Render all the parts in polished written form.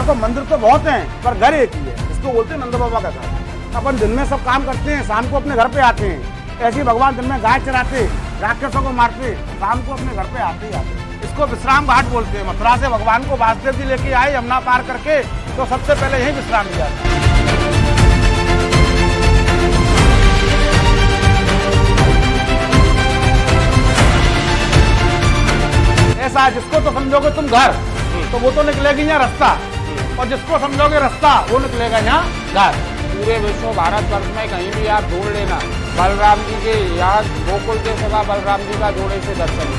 देखो मंदिर तो बहुत हैं पर घर एक ही है, इसको बोलते हैं नंद बाबा का घर। अपन दिन में सब काम करते हैं, शाम को अपने घर पे आते हैं। ऐसे ही भगवान दिन में गाय चराते, राक्षसों को मारते, शाम को अपने घर पे आते ही आते। इसको विश्राम घाट बोलते हैं। मथुरा से भगवान को वासुदेव जी लेके आए यमुना पार करके, तो सबसे पहले यही विश्राम लिया। ऐसा जिसको तो समझोगे तुम घर, तो वो तो निकलेगी यहाँ रास्ता, और जिसको समझोगे रास्ता वो निकलेगा यहाँ घर। पूरे विश्व भारतवर्ष में कहीं भी आप ढूंढ लेना, बलराम जी के यहाँ गोकुल के सदा बलराम जी का जोड़े से दर्शन।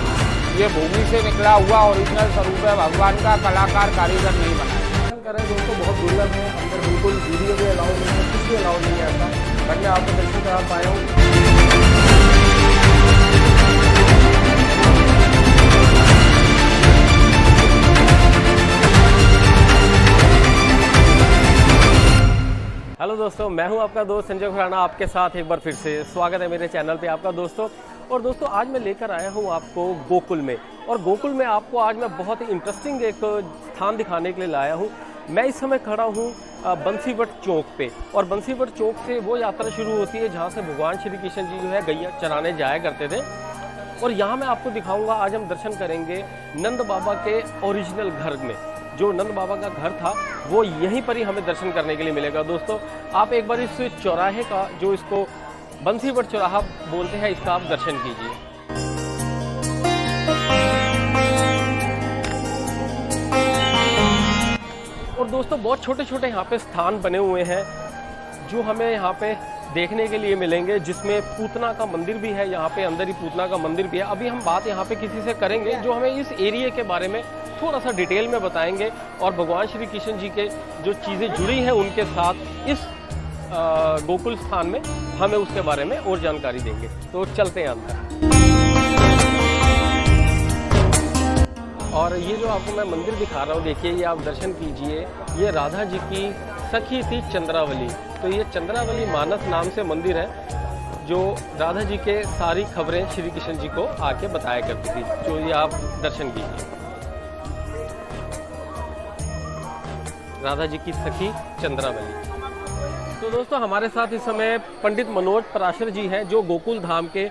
ये भूमि से निकला हुआ ओरिजिनल स्वरूप है भगवान का, कलाकार कारीगर नहीं बनाया। दर्शन करें दोस्तों बहुत दुर्लभ है, अंदर बिल्कुल वीडियो भी अलाउ नहीं है, कुछ भी अलाउ नहीं है ऐसा, बट मैं आपको दर्शन करा पाया हूँ। हेलो दोस्तों, मैं हूं आपका दोस्त संजय खुराना, आपके साथ एक बार फिर से स्वागत है मेरे चैनल पे आपका दोस्तों। और दोस्तों आज मैं लेकर आया हूं आपको गोकुल में, और गोकुल में आपको आज मैं बहुत ही इंटरेस्टिंग एक स्थान दिखाने के लिए लाया हूं। मैं इस समय खड़ा हूं बंसीवट चौक पे, और बंसीवट चौक से वो यात्रा शुरू होती है जहाँ से भगवान श्री कृष्ण जी जो है गैया चराने जाया करते थे। और यहाँ मैं आपको दिखाऊँगा, आज हम दर्शन करेंगे नंद बाबा के ओरिजिनल घर में। जो नंद बाबा का घर था वो यहीं पर ही हमें दर्शन करने के लिए मिलेगा। दोस्तों आप एक बार इस चौराहे का, जो इसको बंसीवट चौराहा बोलते हैं, इसका आप दर्शन कीजिए। और दोस्तों बहुत छोटे छोटे यहाँ पे स्थान बने हुए हैं जो हमें यहाँ पे देखने के लिए मिलेंगे, जिसमें पूतना का मंदिर भी है। यहाँ पे अंदर ही पूतना का मंदिर भी है। अभी हम बात यहाँ पे किसी से करेंगे जो हमें इस एरिया के बारे में थोड़ा सा डिटेल में बताएंगे, और भगवान श्री कृष्ण जी के जो चीज़ें जुड़ी हैं उनके साथ इस गोकुल स्थान में हमें उसके बारे में और जानकारी देंगे। तो चलते हैं अंदर। और ये जो आपको मैं मंदिर दिखा रहा हूँ, देखिए ये आप दर्शन कीजिए। ये राधा जी की सखी थी चंद्रावली। तो ये चंद्रावली मानस नाम से मंदिर है, जो राधा जी के सारी खबरें श्री कृष्ण जी को आके बताया करती थी। जो ये आप दर्शन कीजिए, राधा जी की सखी चंद्रावली। तो दोस्तों हमारे साथ इस समय पंडित मनोज पराशर जी हैं, जो गोकुल धाम के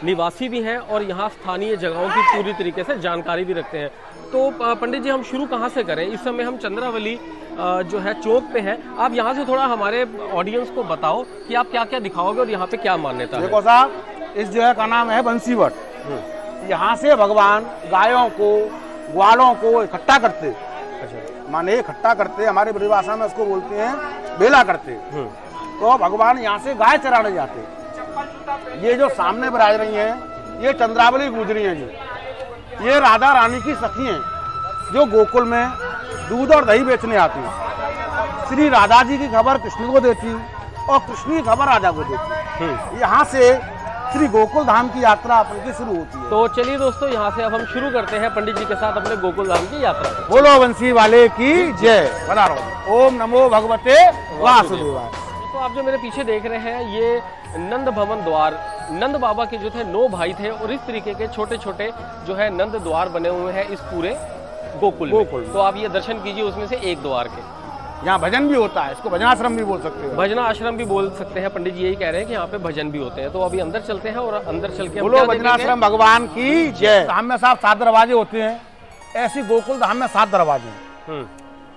निवासी भी हैं और यहाँ स्थानीय जगहों की पूरी तरीके से जानकारी भी रखते हैं। तो पंडित जी हम शुरू कहाँ से करें? इस समय हम चंद्रावली जो है चौक पे हैं। आप यहाँ से थोड़ा हमारे ऑडियंस को बताओ कि आप क्या क्या दिखाओगे और यहाँ पे क्या मान्यता है। देखो साहब, इस जगह का नाम है बंसीवट। यहाँ से भगवान गायों को, ग्वालों को इकट्ठा करते, माने इकट्ठा करते, हमारे परिभाषा में उसको बोलते हैं बेला करते। तो भगवान यहाँ से गाय चराने जाते। ये जो सामने विराज रही हैं, ये चंद्रावली गुजरी हैं जी। ये राधा रानी की सखी हैं जो गोकुल में दूध और दही बेचने आती हैं। श्री राधा जी की खबर कृष्ण को देती और कृष्ण की खबर राधा को देती। यहाँ से श्री गोकुल धाम की यात्रा अपन की शुरू होती है। तो चलिए दोस्तों यहाँ से अब हम शुरू करते हैं पंडित जी के साथ अपने गोकुल धाम की यात्रा। बोलो बंसी वाले की जय। बता रहा हूँ, ओम नमो भगवते वासुदेवाय। तो आप जो मेरे पीछे देख रहे हैं, ये नंद भवन द्वार, नंद बाबा के जो थे 9 भाई थे, और इस तरीके के छोटे छोटे जो है नंद द्वार बने हुए हैं इस पूरे गोकुल में। तो आप ये दर्शन कीजिए उसमें से एक द्वार के। यहाँ भजन भी होता है, इसको भजनाश्रम भी बोल सकते हैं। भजना आश्रम भी बोल सकते हैं। पंडित जी यही कह रहे हैं कि यहाँ पे भजन भी होते हैं। तो अभी अंदर चलते हैं और अंदर चल के बोलो भजनाश्रम भगवान की जय। धाम में साहब 7 दरवाजे होते हैं। ऐसी गोकुल धाम में 7 दरवाजे हैं।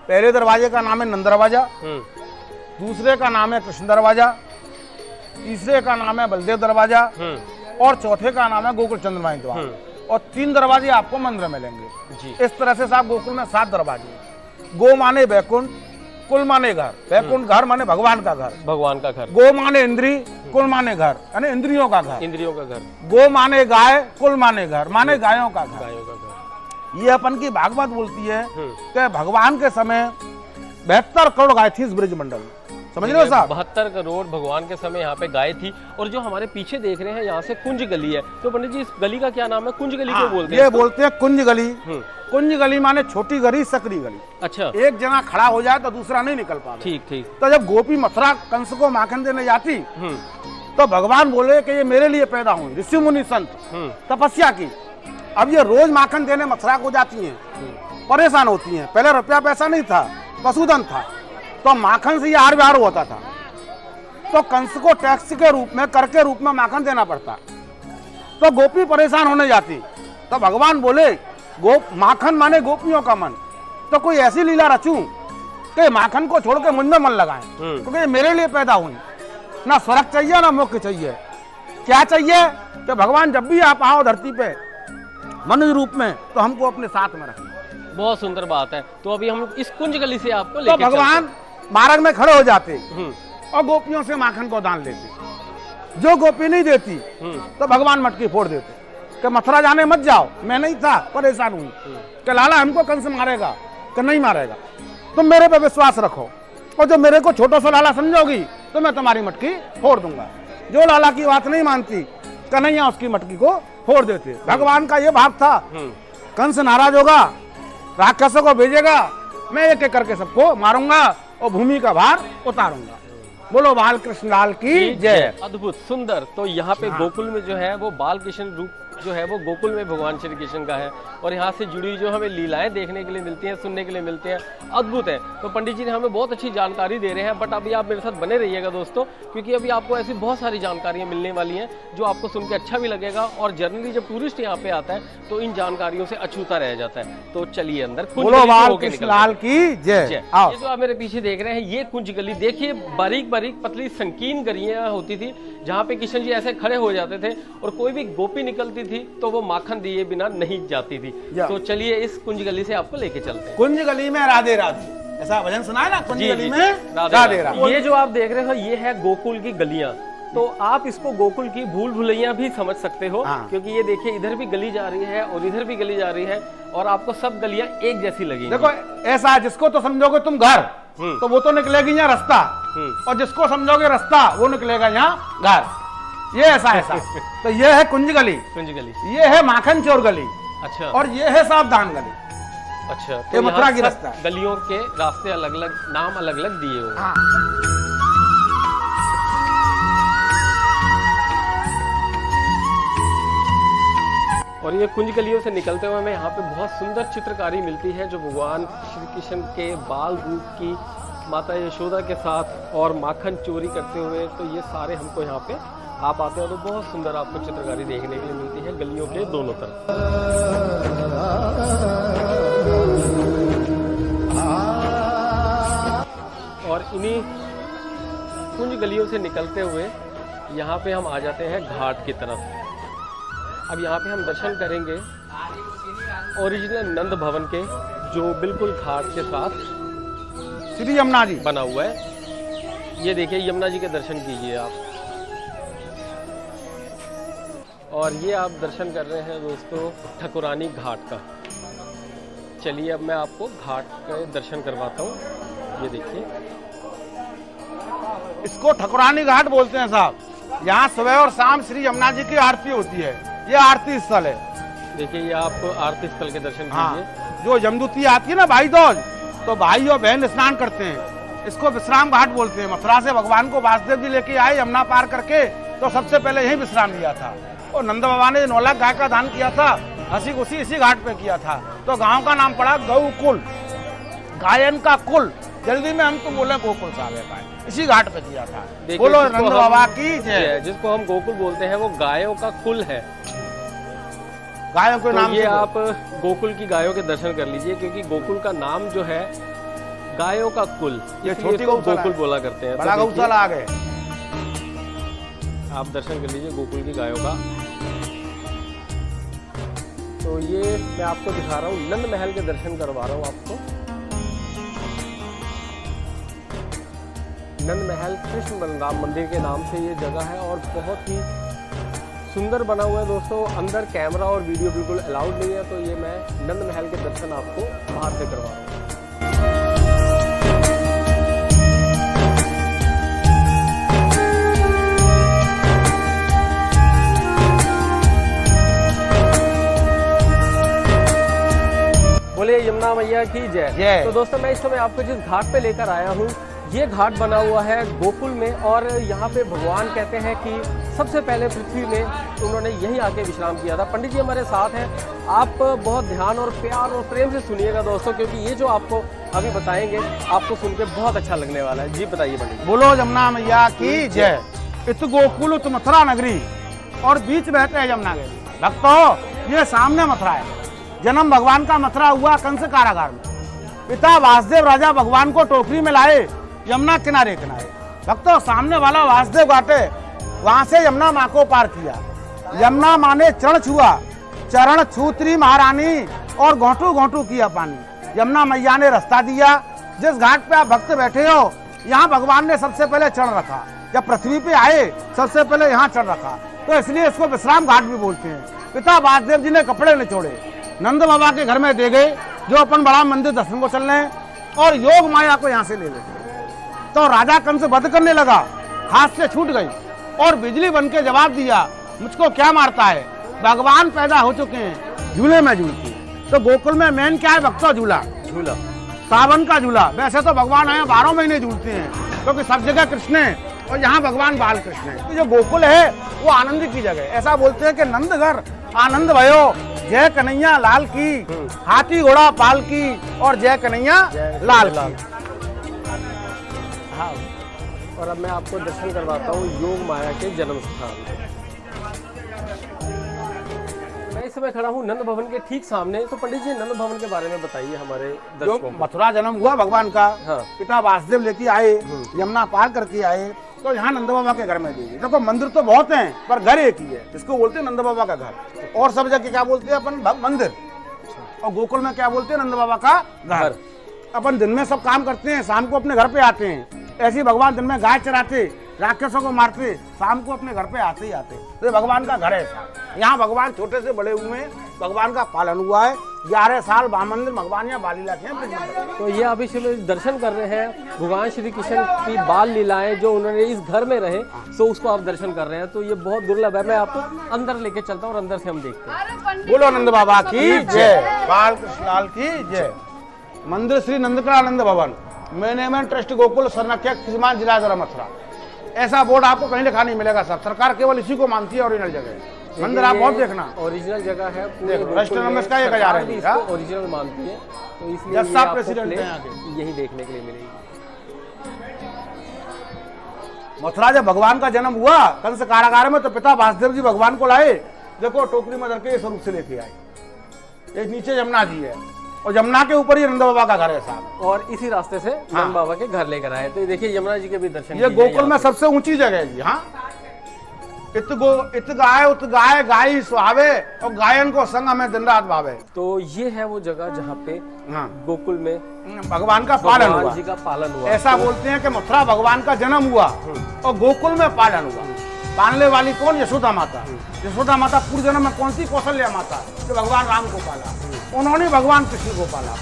पहले दरवाजे का नाम है नंद दरवाजा, दूसरे का नाम है कृष्ण दरवाजा, तीसरे का नाम है बलदेव दरवाजा, और चौथे का नाम है गोकुल चंद्रमा द्वार। और 3 दरवाजे आपको मंदिर मिलेंगे। इस तरह से साहब गोकुल में 7 दरवाजे। गो माने बैकुंठ, कुल माने घर। बैकुंठ घर माने भगवान का घर, भगवान का घर। गो माने इंद्री, कुल माने घर, यानी इंद्रियों का घर, इंद्रियों का घर। गो माने गाय, कुल माने घर, माने गायों का घर, गायों का घर। ये अपन की भागवत बोलती है कि भगवान के समय 72 करोड़ गाय थी इस ब्रज मंडल में। समझ रहे हो साहब? 72 करोड़ भगवान के समय यहाँ पे गाय थी। और जो हमारे पीछे देख रहे हैं यहाँ से कुंज गली है। तो पंडित जी इस गली का क्या नाम है? कुंज गली क्यों बोलते हैं? ये बोलते हैं कुंज गली। कुंज गली माने छोटी गली, सकरी गली। अच्छा। एक जना खड़ा हो जाए तो दूसरा नहीं निकल पाता। ठीक ठीक। तो जब गोपी मथुरा कंस को माखन देने जाती, तो भगवान बोले कि ये मेरे लिए पैदा हुई, ऋषि मुनि संत तपस्या की। अब ये रोज माखन देने मथुरा को जाती हैं, परेशान होती हैं। पहले रुपया पैसा नहीं था, पशुधन था, तो माखन से ये आहार विहार होता था। तो कंस को टैक्स के रूप में, कर के रूप में माखन देना पड़ता, तो गोपी परेशान होने जाती। तो भगवान बोले माखन माने गोपियों का मन, तो कोई ऐसी लीला रचूं कि माखन को छोड़ के मुझ में मन लगाएं, क्योंकि मेरे लिए पैदा हुई, ना स्वर्ग चाहिए ना मोक्ष चाहिए। क्या चाहिए कि भगवान जब भी आप आओ धरती पे मनुष्य रूप में, तो हमको अपने साथ में रखें। बहुत सुंदर बात है। तो अभी हम इस कुंज गली से आपको तो लेके भगवान मार्ग में खड़े हो जाते और गोपियों से माखन को दान लेते। जो गोपी नहीं देती तो भगवान मटकी फोड़ देते कि मथुरा जाने मत जाओ, मैं नहीं था, परेशान हुई कि लाला हमको कंस मारेगा, कि नहीं मारेगा, तुम मेरे पे विश्वास रखो, और जो मेरे को छोटा सा लाला समझोगी तो मैं तुम्हारी मटकी फोड़ दूंगा। जो लाला की बात नहीं मानती, कन्हैया उसकी मटकी को फोड़ देते। भगवान का ये भाव था, कंस नाराज होगा, राक्षसों को भेजेगा, मैं एक एक करके सबको मारूंगा और भूमि का भार उतारूंगा। बोलो बाल कृष्ण लाल की जय। अद्भुत सुंदर। तो यहाँ पे गोकुल में जो है वो बाल कृष्ण रूप जो है वो गोकुल में भगवान श्री कृष्ण का है, और यहाँ से जुड़ी जो हमें लीलाएं देखने के लिए मिलती हैं, सुनने के लिए मिलते हैं, अद्भुत है। तो पंडित जी ने हमें बहुत अच्छी जानकारी दे रहे हैं, बट अभी आप मेरे साथ बने रहिएगा दोस्तों, क्योंकि अभी आपको ऐसी बहुत सारी जानकारियां मिलने वाली हैं जो आपको सुन के अच्छा भी लगेगा। और जनरली जब टूरिस्ट यहाँ पे आता है तो इन जानकारियों से अछूता रह जाता है। तो चलिए अंदर बोलो बाल कृष्ण लाल की जय। ये जो आप मेरे पीछे देख रहे हैं ये कुंज गली, देखिए बारीक बारीक पतली संकीर्ण गलियां होती थी, जहाँ पे कृष्ण जी ऐसे खड़े हो जाते थे और कोई भी गोपी निकलती थी तो वो माखन दिए बिना नहीं जाती थी। तो चलिए इस कुंज गली से आपको लेके चलते हैं। कुंज गली में राधे राधे, ऐसा भजन सुना है ना, कुंज गली में राधे राधे। ये जो आप देख रहे हो ये है गोकुल की गलियां। तो आप इसको गोकुल की भूल भुलैया भी समझ सकते हो, क्योंकि ये देखिए इधर भी गली जा रही है और इधर भी गली जा रही है, और आपको सब गलियां एक जैसी लगेंगी। देखो ऐसा जिसको तो समझोगे तुम घर, तो वो तो निकलेगी यहाँ रास्ता, और जिसको समझोगे रास्ता वो निकलेगा यहाँ घर। ये ऐसा तो ये है कुंज गली, ये है माखन चोर गली, अच्छा, और ये है सावधान गली। अच्छा, तो ये मथुरा की रास्ता है। गलियों के रास्ते अलग अलग, नाम अलग अलग दिए हुए। हाँ। और ये कुंज गलियों से निकलते हुए हमें यहाँ पे बहुत सुंदर चित्रकारी मिलती है, जो भगवान श्री कृष्ण के बाल रूप की माता यशोदा के साथ और माखन चोरी करते हुए। तो ये सारे हमको यहाँ पे आप आते हो तो बहुत सुंदर आपको चित्रकारी देखने के लिए मिलती है गलियों के दोनों तरफ। और इन्हीं कुंज गलियों से निकलते हुए यहाँ पे हम आ जाते हैं घाट की तरफ। अब यहाँ पे हम दर्शन करेंगे ओरिजिनल नंद भवन के, जो बिल्कुल घाट के साथ श्री यमुना जी बना हुआ है। ये देखिए यमुना जी के दर्शन कीजिए आप, और ये आप दर्शन कर रहे हैं दोस्तों ठकुरानी घाट का। चलिए अब मैं आपको घाट के दर्शन करवाता हूँ। ये देखिए इसको ठकुरानी घाट बोलते हैं साहब। यहाँ सुबह और शाम श्री यमुना जी की आरती होती है, ये आरती स्थल है। देखिए ये आप आरती स्थल के दर्शन कीजिए। हाँ, जो यमदूती आती है ना भाई दूज, तो भाई और बहन स्नान करते हैं, इसको विश्राम घाट बोलते हैं। मथुरा से भगवान को वासुदेव जी लेके आए यमुना पार करके, तो सबसे पहले यही विश्राम लिया था। और नंद बाबा ने 9 लाख गाय का दान किया था, हंसी खुशी इसी घाट पे किया था, तो गांव का नाम पड़ा गौकुल, गायन का कुल। जल्दी में हम तो बोले गोकुल साहब है, इसी घाट पे किया था। बोलो नंद बाबा की जय। जिसको हम गोकुल बोलते हैं वो गायों का कुल है, गायों के नाम। ये आप गोकुल की गायों के दर्शन कर लीजिए, क्योंकि गोकुल का नाम जो है गायों का कुल, ये छोटी गोकुल बोला करते हैं। बड़ा गौशाला आ गए, आप दर्शन कर लीजिए गोकुल की गायों का। तो ये मैं आपको दिखा रहा हूँ, नंद महल के दर्शन करवा रहा हूँ आपको। नंद महल कृष्ण बलराम मंदिर के नाम से ये जगह है, और बहुत ही सुंदर बना हुआ है दोस्तों। अंदर कैमरा और वीडियो बिल्कुल अलाउड नहीं है, तो ये मैं नंद महल के दर्शन आपको बाहर से करवा रहा हूँ। बोले यमुना मैया की जय। तो दोस्तों मैं इस समय आपको जिस घाट पे लेकर आया हूँ, ये घाट बना हुआ है गोकुल में, और यहाँ पे भगवान कहते हैं कि सबसे पहले पृथ्वी में उन्होंने यहीं आके विश्राम किया था। पंडित जी हमारे साथ हैं, आप बहुत ध्यान और प्यार और प्रेम से सुनिएगा दोस्तों, क्योंकि ये जो आपको अभी बताएंगे आपको सुन के बहुत अच्छा लगने वाला है। जी बताइए पंडित जी। बोलो जमुना मैया की जय। इत गोकुल उत मथुरा नगरी और बीच बहते हैं यमुना नगरी। भक्तों, ये सामने मथुरा है। जन्म भगवान का मथुरा हुआ कंस कारागार में। पिता वासुदेव राजा भगवान को टोकरी में लाए यमुना किनारे किनारे। भक्तों, सामने वाला वासुदेव घाटे, वहां से यमुना माँ को पार किया। यमुना माँ ने चरण छुआ, चरण छूत्री महारानी और घोंटू घोंटू किया पानी। यमुना मैया ने रास्ता दिया। जिस घाट पे आप भक्त बैठे हो, यहाँ भगवान ने सबसे पहले चरण रखा। जब पृथ्वी पे आए सबसे पहले यहाँ चरण रखा, तो इसलिए इसको विश्राम घाट भी बोलते हैं। पिता वासुदेव जी ने कपड़े निचोड़े, नंद बाबा के घर में दे गए, जो अपन बड़ा मंदिर दर्शन को चल रहे हैं, और योग माया को यहाँ से ले लेते। तो राजा कंस वध करने लगा, हाथ से छूट गई और बिजली बन के जवाब दिया, मुझको क्या मारता है, भगवान पैदा हो चुके हैं, झूले में झूलती। तो गोकुल में मेन क्या है भक्तों? झूला। झूला, सावन का झूला। वैसे तो भगवान यहाँ 12 महीने झूलते हैं, क्योंकि सब जगह कृष्ण है और यहाँ भगवान बाल कृष्ण है। तो जो गोकुल है वो आनंद की जगह। ऐसा बोलते हैं कि नंद घर आनंद भयो, जय कन्हैया लाल की, हाथी घोड़ा पाल की और जय कन्हैया लाल की। हाँ, और अब मैं आपको दर्शन करवाता हूँ योग माया के जन्म स्थान। मैं इस समय खड़ा हूँ नंद भवन के ठीक सामने। तो पंडित जी, नंद भवन के बारे में बताइए हमारे जो दर्शकों को। मथुरा जन्म हुआ भगवान का, हाँ। पिता वासुदेव लेके आए, यमुना पार करके आए, तो यहाँ नंद बाबा के घर में दी। देखो मंदिर तो बहुत हैं, पर घर एक ही है, जिसको बोलते हैं नंद बाबा का घर। और सब जगह क्या बोलते हैं अपन? मंदिर। और गोकुल में क्या बोलते हैं? नंद बाबा का घर। अपन दिन में सब काम करते हैं, शाम को अपने घर पे आते हैं। ऐसे ही भगवान दिन में गाय चराते, राक्षसों को मारते, शाम को अपने घर पे आते ही आते। तो ये भगवान का घर है। यहाँ भगवान छोटे से बड़े हुए हैं, भगवान का पालन हुआ है। 11 साल मंदिर भगवान यहाँ बाल लीला के। तो ये अभी चलो दर्शन कर रहे हैं भगवान श्री कृष्ण की बाल लीलाएं जो उन्होंने इस घर में रहे, तो उसको आप दर्शन कर रहे हैं। तो ये बहुत दुर्लभ है। मैं आपको अंदर लेके चलता हूँ और अंदर से हम देखते हैं। बोलो नंद बाबा की जय, बाल कृष्ण लाल की जय। मंदिर श्री नंदकरानंद भवन, मैनेजमेंट ट्रस्ट गोकुल सरनाख्या किस्मान जिला जरा मथुरा। ऐसा बोर्ड आपको कहीं लिखा नहीं मिलेगा साहब। सरकार केवल इसी को मानती है ओरिजिनल जगह। मंदिर आप बहुत देखना, ओरिजिनल जगह है। राष्ट्र नमस्कार ये जा रही है, ओरिजिनल मानती है, तो इसलिए जज साहब प्रेसिडेंट हैं यहाँ के। यही देखने के लिए मिलेगी। मथुरा जब भगवान का जन्म हुआ कंस कारागार में, तो पिता वासुदेव जी भगवान को लाए। देखो टोकरी में धर के इस रूप से लेके आए। एक नीचे यमुना जी है और यमुना के ऊपर ही नंद बाबा का घर है साहब। और इसी रास्ते से नंद बाबा के घर लेकर आए। तो देखिए यमुना जी के भी दर्शन। ये गोकुल में सबसे ऊंची जगह है जी। हाँ, इत गाय उत गाय गाई सुहावे और गायन को संग हमें दिन रात भावे। तो ये है वो जगह जहाँ पे गोकुल में भगवान का पालन हुआ, जी का पालन हुआ। ऐसा बोलते हैं कि मथुरा भगवान का जन्म हुआ और गोकुल में पालन हुआ। पालने वाली कौन? यशोदा माता। यशोदा माता पूर्व जन्म में कौन सी? कौशल्या माता, जो भगवान राम को पाला। उन्होंने भगवान कृष्ण को पाला।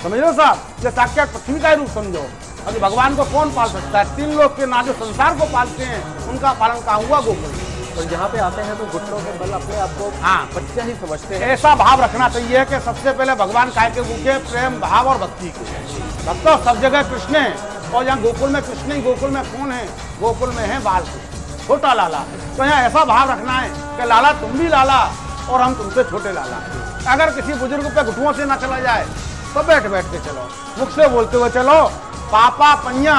समझ लो साहब, ये साक्षात पृथ्वी का ही रूप समझो। अभी भगवान को कौन पाल सकता है? 3 लोग के ना जो संसार को पालते हैं, उनका पालन कहाँ हुआ? गोकुल। और यहाँ पे आते हैं तो घुटनों के बल अपने आप को बच्चा ही समझते हैं। ऐसा भाव रखना चाहिए कि सबसे पहले भगवान काय के भूखे, प्रेम भाव और भक्ति के। भक्तों, सब जगह कृष्ण है और यहाँ गोकुल में कृष्ण ही। गोकुल में कौन है? गोकुल में है बाल कृष्ण, छोटा लाला। तो यहाँ ऐसा भाव रखना है कि लाला तुम भी लाला और हम तुमसे छोटे लाला। अगर किसी बुजुर्ग पे घुटुओं से ना चला जाए तो बैठ बैठ के चलो, मुख से बोलते हुए चलो, पापा पैया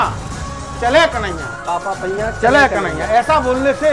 चले कन्हैया, पापा पैया चले कन्हैया। ऐसा बोलने से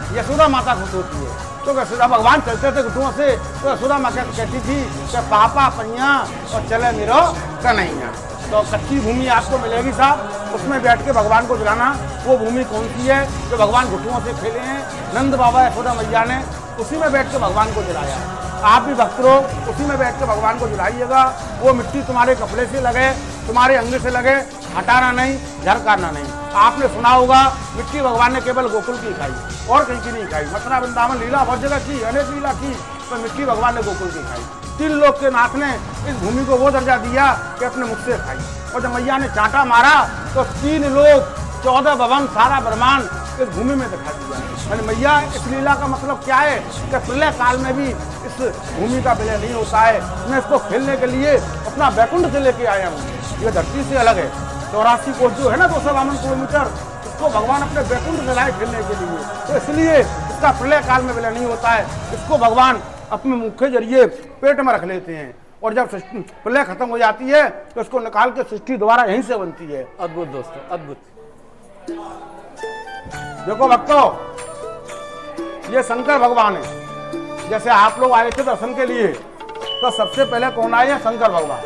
यशोदा माता खुश होती है। तो यशोदा भगवान चलते थे घुटुओं से, तो यशोदा माता कहती थी कि पापा पैया और चले निरो कन्हैया। तो कच्ची भूमि आपको मिलेगी साहब, उसमें बैठ के भगवान को जलाना। वो भूमि कौन सी है? जो भगवान घुटुओं से खेले हैं, नंद बाबा यशोदा मैया ने उसी में बैठ के भगवान को जलाया। आप भी भक्त हो, उसी में बैठ के भगवान को जलाइएगा। वो मिट्टी तुम्हारे कपड़े से लगे, तुम्हारे अंग से लगे, हटाना नहीं, झरकाना नहीं। आपने सुना होगा मिट्टी भगवान ने केवल गोकुल की खाई और कहीं की नहीं खाई। मथुरा वृंदावन लीला बहुत जगह की, अनेक लीला की, पर मिट्टी भगवान ने गोकुल की खाई। 3 लोग के नाथ ने इस भूमि को वो दर्जा दिया कि अपने मुख से खाई। और जब मैया ने चांटा मारा तो 3 लोग, 14 भवन, सारा ब्रह्मांड इस भूमि में दिखा दिया। मैंने मैया इस लीला का मतलब क्या है कि प्रलय काल में भी इस भूमि का विलय नहीं होता है। मैं इसको खेलने के लिए अपना बैकुंठ से लेके आया हूँ। ये धरती से अलग है। 84 कोस जो है ना 252 किलोमीटर, इसको भगवान अपने बैकुंठ से लाए खेलने के लिए। तो इसलिए इसका प्रलय काल में विलय नहीं होता है। इसको भगवान अपने मुख के जरिए पेट में रख लेते हैं और जब प्रलय खत्म हो जाती है तो इसको निकाल के सृष्टि दोबारा यहीं से बनती है। अद्भुत दोस्तों, अद्भुत। देखो भक्तों, ये शंकर भगवान है। जैसे आप लोग आए थे दर्शन के लिए तो सबसे पहले कौन आए हैं? शंकर भगवान।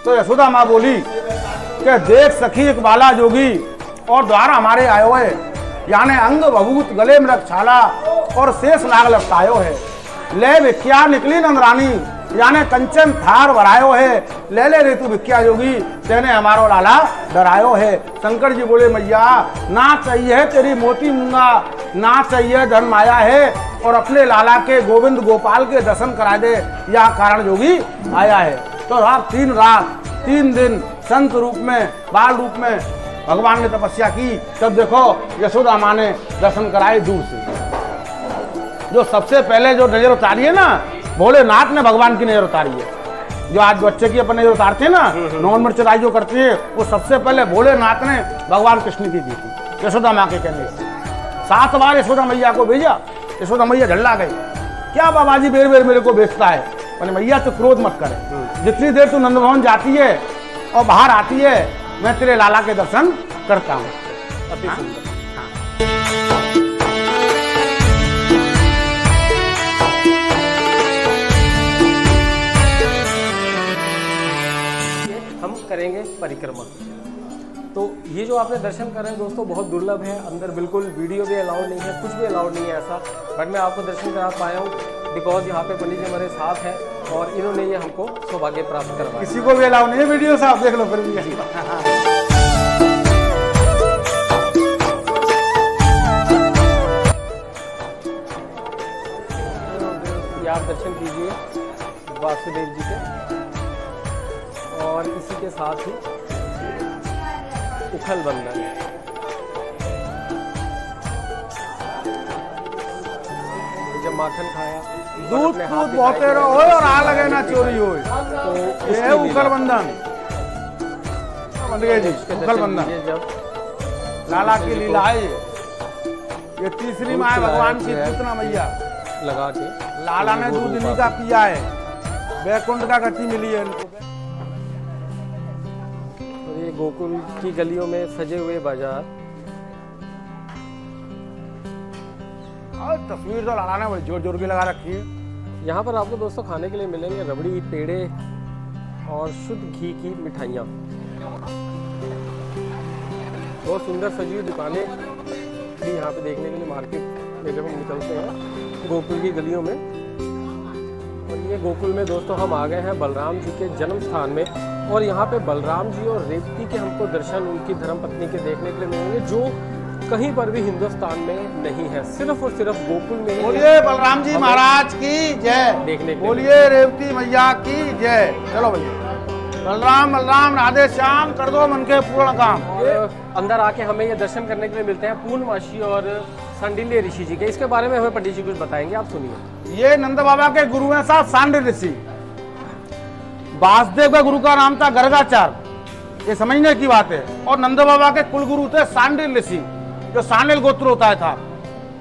तो यशोदा माँ बोली कि देख सखी एक बाला जोगी और द्वारा हमारे आयो है, यानी अंग बभूत गले में रक्षाला और शेष नाग लपटायो है। ले विख्या निकली नंदरानी, यानी कंचन थार भरायो है। ले ले ऋतु विख्या योगी, तेने हमारो लाला डरायो है। शंकर जी बोले मैया ना चाहिए तेरी मोती मूंगा, ना चाहिए धन माया है, और अपने लाला के गोविंद गोपाल के दर्शन करा दे, यह कारण योगी आया है। तो आप 3 रात 3 दिन संत रूप में, बाल रूप में भगवान ने तपस्या की। तब देखो यशोदा माँ ने दर्शन कराए दूर से। जो सबसे पहले जो नजर उतारी है ना, भोलेनाथ ने भगवान की नजर उतारी है। जो आज बच्चे की अपन नजर उतारते हैं ना, नॉन मिर्च राई जो करती है, वो सबसे पहले भोलेनाथ ने भगवान कृष्ण की थी, यशोदा माँ के कहने से। 7 बार यशोदा मैया को भेजा, यशोदा मैया झल्ला गई, क्या बाबा जी बेर बेर मेरे को बेचता है। मैंने मैया तो क्रोध मत करे, जितनी देर तू नंद भवन जाती है और बाहर आती है, मैं तेरे लाला के दर्शन करता हूँ। अति सुंदर। हम करेंगे परिक्रमा। तो ये जो आपने दर्शन कर रहे हैं दोस्तों, बहुत दुर्लभ है। अंदर बिल्कुल वीडियो भी अलाउड नहीं है, कुछ भी अलाउड नहीं है ऐसा, बट मैं आपको दर्शन करा पाया हूँ बिकॉज यहाँ पे पंडित जी हमारे साथ हैं और इन्होंने ये हमको सौभाग्य प्राप्त करवाया। किसी को भी अलाउड नहीं है वीडियो से, आप देख लो फिर भी। ये आप दर्शन कीजिए वासुदेव जी के, और इसी के साथ ही उखल बंधन। जब माखन खाया, दूध दूध बहुते रहो और आ लगे ना चोरी हो, तो ये है उखल बंधन। जी उखल बंधन जब लाला की लीला है। ये तीसरी माँ है भगवान की पूतना मैया। लगा के लाला ने दूध इन्हीं का पिया है, बैकुंठ का गति मिली है इनको। और ये गोकुल की गलियों में सजे हुए बाजार, और तस्वीर तो लाला ने बड़ी जोर जोर की लगा रखी है। यहाँ पर आपको दोस्तों खाने के लिए मिलेंगे रबड़ी, पेड़े और शुद्ध घी की मिठाइयाँ। बहुत सुंदर सजी हुई दुकानें भी यहाँ पे देखने के लिए मार्केट में जब हम निकलते हैं गोकुल की गलियों में। और ये गोकुल में दोस्तों हम आ गए हैं बलराम जी के जन्म स्थान में, और यहाँ पे बलराम जी और रेवती के हमको दर्शन उनकी धर्मपत्नी के देखने के लिए मिलेंगे, जो कहीं पर भी हिंदुस्तान में नहीं है, सिर्फ और सिर्फ गोकुल में ही। बोलिए बलराम जी महाराज की जय, देखने के बोलिए रेवती मैया की जय। चलो भैया, बलराम बलराम राधे श्याम, कर दो मन के पूर्ण काम। अंदर आके हमें ये दर्शन करने के लिए मिलते हैं पूर्णमासी और सांडिल्य ऋषि जी के। इसके बारे में हमें पंडित जी कुछ बताएंगे, आप सुनिए। ये नंद बाबा के गुरु हैं साहब सांडिल्य ऋषि। वासुदेव का गुरु का नाम था गर्गाचार्य, ये समझने की बात है। और नंद बाबा के कुल गुरु थे सांडिल्य ऋषि, जो सांडिल गोत्र होता है था।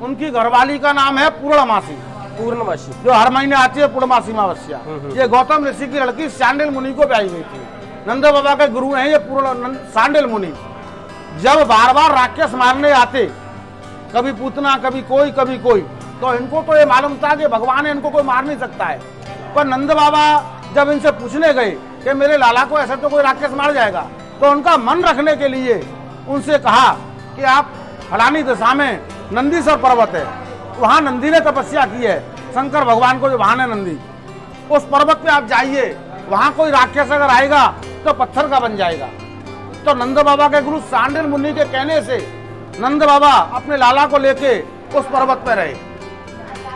उनकी घरवाली का नाम है पूर्णमासी, पूर्णमासी जो हर महीने आती है पूर्णमासी अमावस्या। ये गौतम ऋषि की लड़की सांडिल मुनि को ब्याही हुई थी। नंद बाबा के गुरु हैं ये पूर्ण सांडिल मुनि। जब बार बार राक्षस मारने आते, कभी पूतना कभी कोई, तो इनको तो ये मालूम था कि भगवान है, इनको कोई मार नहीं सकता है। पर नंद बाबा जब इनसे पूछने गए कि मेरे लाला को ऐसा तो कोई राक्षस मार जाएगा, तो उनका मन रखने के लिए उनसे कहा कि आप फलानी दिशा में नंदीश्वर पर्वत है, वहां नंदी ने तपस्या की है, शंकर भगवान को जो वाहन है नंदी, उस पर्वत पे आप जाइए, वहां कोई राक्षस अगर आएगा तो पत्थर का बन जाएगा। तो नंद बाबा के गुरु सांडिल मुनि के कहने से नंद बाबा अपने लाला को लेके उस पर्वत पे रहे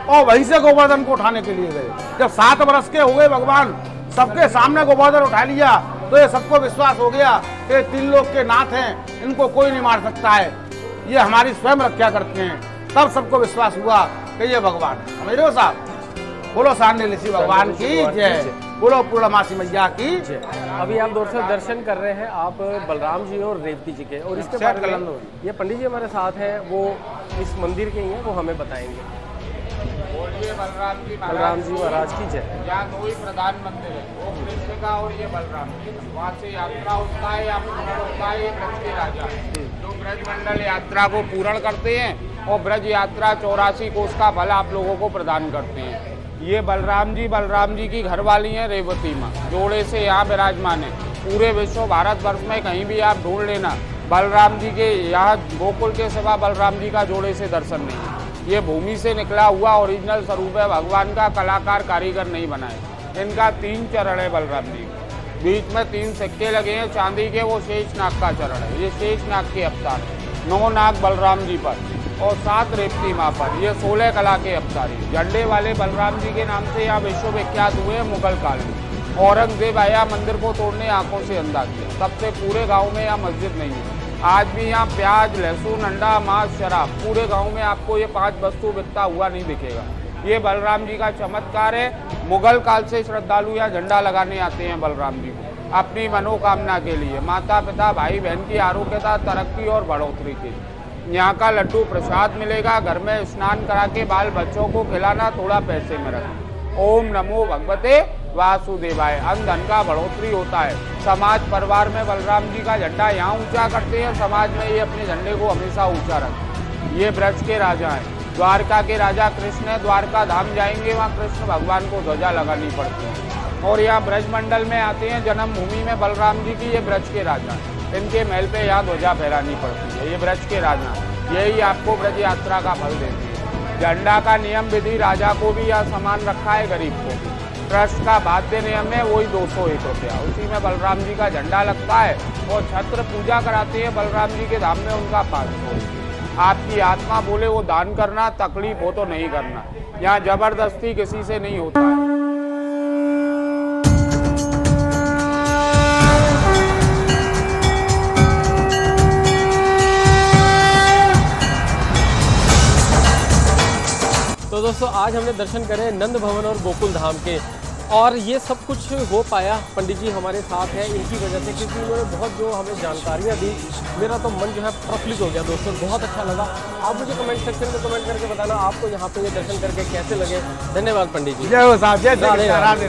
और वहीं से गोवर्धन को उठाने के लिए गए। जब 7 वर्ष के हुए भगवान सबके सामने गोवर्धन उठा लिया, तो ये सबको विश्वास हो गया कि 3 लोक के नाथ हैं, इनको कोई नहीं मार सकता है, ये हमारी स्वयं रक्षा करते हैं। तब सबको विश्वास हुआ कि ये भगवान है। समझ रहे हो साहब? बोलो सांडिल्य ऋषि भगवान की जय, बोलो पूर्णमासी मैया की जय। अभी आप दोस्तों दर्शन कर रहे हैं आप बलराम जी और रेवती जी के, और इसके बाद ये पंडित जी हमारे साथ हैं, वो इस मंदिर के ही हैं, वो हमें बताएंगे। बोलिए बलराम जी बलराम जी महाराज की जय। यहाँ दो ही प्रधान मंदिर है, वो कृष्ण का और ये बलराम जी का। वहाँ से यात्रा होता है या पूर्ण होता है, ये ब्रज के राजा जो ब्रज मंडल यात्रा को पूर्ण करते हैं और ब्रज यात्रा 84 कोष का फल आप लोगों को प्रदान करते हैं। ये बलराम जी की घरवाली हैं रेवती माँ, जोड़े से यहाँ विराजमान है। पूरे विश्व भारत वर्ष में कहीं भी आप ढूंढ लेना, बलराम जी के यहाँ गोकुल के सिवा बलराम जी का जोड़े से दर्शन नहीं है। ये भूमि से निकला हुआ ओरिजिनल स्वरूप है भगवान का, कलाकार कारीगर नहीं बनाए। इनका 3 चरण है बलराम जी, बीच में 3 सिक्के लगे हैं चांदी के, वो शेष नाग का चरण है। ये शेष नाग के अवतार, 9 नाग बलराम जी पर और 7 रेवती माँ पर, ये 16 कला के अवतारी। झंडे वाले बलराम जी के नाम से यहाँ विश्व विख्यात हुए मुगल काल में। औरंगजेब आया मंदिर को तोड़ने, आंखों से अंधा किया, तब से पूरे गाँव में यहाँ मस्जिद नहीं है। आज भी यहाँ प्याज, लहसुन, अंडा, मांस, शराब, पूरे गांव में आपको ये 5 वस्तु बिकता हुआ नहीं दिखेगा। ये बलराम जी का चमत्कार है। मुगल काल से श्रद्धालु यहाँ झंडा लगाने आते हैं बलराम जी को अपनी मनोकामना के लिए, माता पिता भाई बहन की आरोग्यता, तरक्की और बढ़ोतरी के लिए। यहाँ का लड्डू प्रसाद मिलेगा। घर में स्नान करा के बाल बच्चों को खिलाना, थोड़ा पैसे में रखना। ओम नमो भगवते वासुदेवाय। अन्न धन का बढ़ोतरी होता है। समाज परिवार में बलराम जी का झंडा यहाँ ऊंचा करते हैं, समाज में ये अपने झंडे को हमेशा ऊंचा रखते हैं। ये ब्रज के राजा हैं। द्वारका के राजा कृष्ण है। द्वारका धाम जाएंगे, वहाँ कृष्ण भगवान को ध्वजा लगानी पड़ती है। और यहाँ ब्रज मंडल में आते हैं, जन्मभूमि में बलराम जी की, ये ब्रज के राजा हैं। इनके महल पे यहाँ ध्वजा फहरानी पड़ती है। ये ब्रज के राजा, यही आपको ब्रज यात्रा का फल देती है। झंडा का नियम विधि राजा को भी यहाँ समान रखा है, गरीब को भी। ट्रस्ट का बाध्य नियम है वही 201 रुपया, उसी में बलराम जी का झंडा लगता है। और छत्र पूजा कराते हैं बलराम जी के धाम में, उनका 500। आपकी आत्मा बोले वो दान करना, तकलीफ हो तो नहीं करना। यहाँ जबरदस्ती किसी से नहीं होता है। तो दोस्तों आज हमने दर्शन करे नंद भवन और गोकुल धाम के, और ये सब कुछ हो पाया पंडित जी हमारे साथ हैं इनकी वजह से, क्योंकि उन्होंने बहुत जो हमें जानकारियाँ दी। मेरा तो मन जो है प्रफुल्लित हो गया दोस्तों, बहुत अच्छा लगा। आप मुझे कमेंट सेक्शन में कमेंट करके बताना आपको यहाँ पे ये दर्शन करके कैसे लगे। धन्यवाद पंडित जी। जय हो साहब, जय राधे राधे।